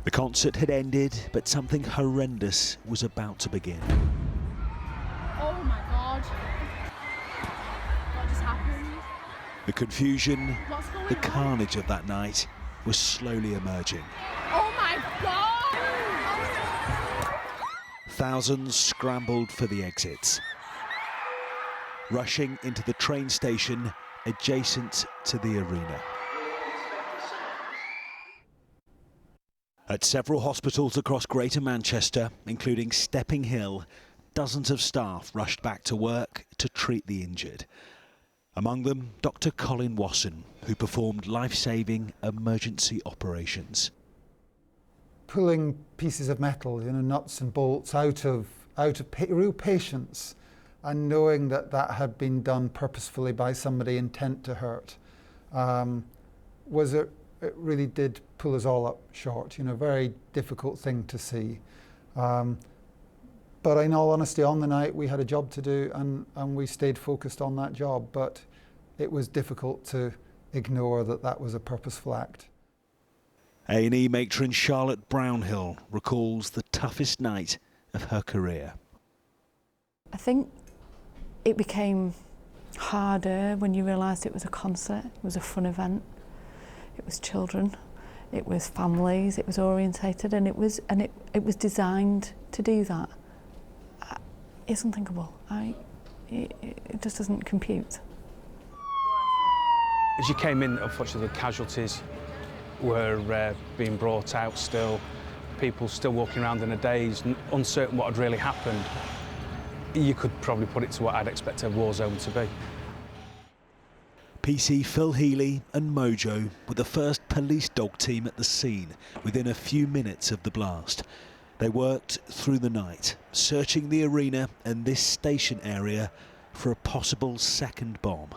The concert had ended, but something horrendous was about to begin. Oh my God. What just happened? The confusion, What's going the on? carnage of that night was slowly emerging. Oh my God! Thousands scrambled for the exits, rushing into the train station adjacent to the arena. At several hospitals across Greater Manchester, including Stepping Hill, dozens of staff rushed back to work to treat the injured. Among them, Dr. Colin Wasson, who performed life-saving emergency operations. Pulling pieces of metal, nuts and bolts out of real patience, and knowing that that had been done purposefully by somebody intent to hurt, it really did pull us all up short. Very difficult thing to see. But in all honesty, on the night we had a job to do, and we stayed focused on that job. But it was difficult to ignore that that was a purposeful act. A&E matron Charlotte Brownhill recalls the toughest night of her career. I think it became harder when you realised it was a concert, it was a fun event, it was children, it was families, it was orientated, and it was designed to do that. It's unthinkable. It just doesn't compute. As you came in, unfortunately, the casualties were being brought out still. People still walking around in a daze, uncertain what had really happened. You could probably put it to what I'd expect a war zone to be. PC Phil Healy and Mojo were the first police dog team at the scene within a few minutes of the blast. They worked through the night, searching the arena and this station area for a possible second bomb.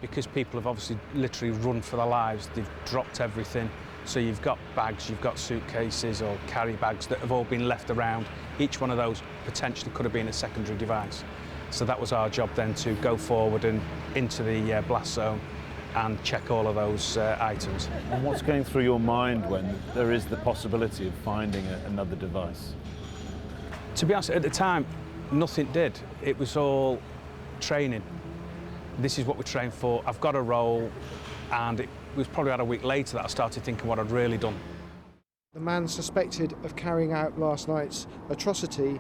Because people have obviously literally run for their lives, they've dropped everything. So you've got bags, you've got suitcases or carry bags that have all been left around. Each one of those potentially could have been a secondary device. So that was our job then, to go forward and into the blast zone and check all of those items. And what's going through your mind when there is the possibility of finding another device? To be honest, at the time, nothing did. It was all training. This is what we trained for. I've got a role, and it was probably about a week later that I started thinking what I'd really done. The man suspected of carrying out last night's atrocity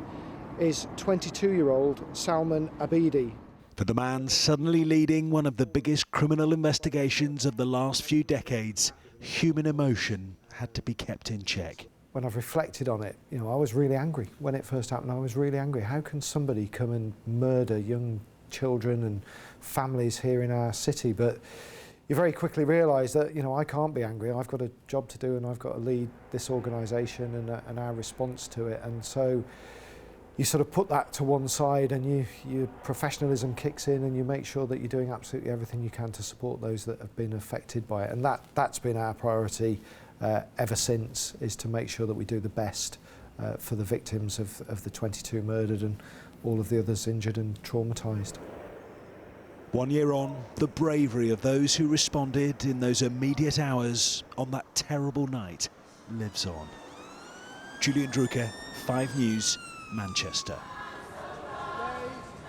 is 22-year-old Salman Abidi. For the man suddenly leading one of the biggest criminal investigations of the last few decades, human emotion had to be kept in check. When I've reflected on it, I was really angry. When it first happened, I was really angry. How can somebody come and murder young children and families here in our city? But you very quickly realise that, I can't be angry. I've got a job to do, and I've got to lead this organisation and our response to it. And so you sort of put that to one side, and your professionalism kicks in, and you make sure that you're doing absolutely everything you can to support those that have been affected by it. And that's been our priority ever since, is to make sure that we do the best for the victims of the 22 murdered and all of the others injured and traumatised. 1 year on, the bravery of those who responded in those immediate hours on that terrible night lives on. Julian Drucker, 5 News, Manchester.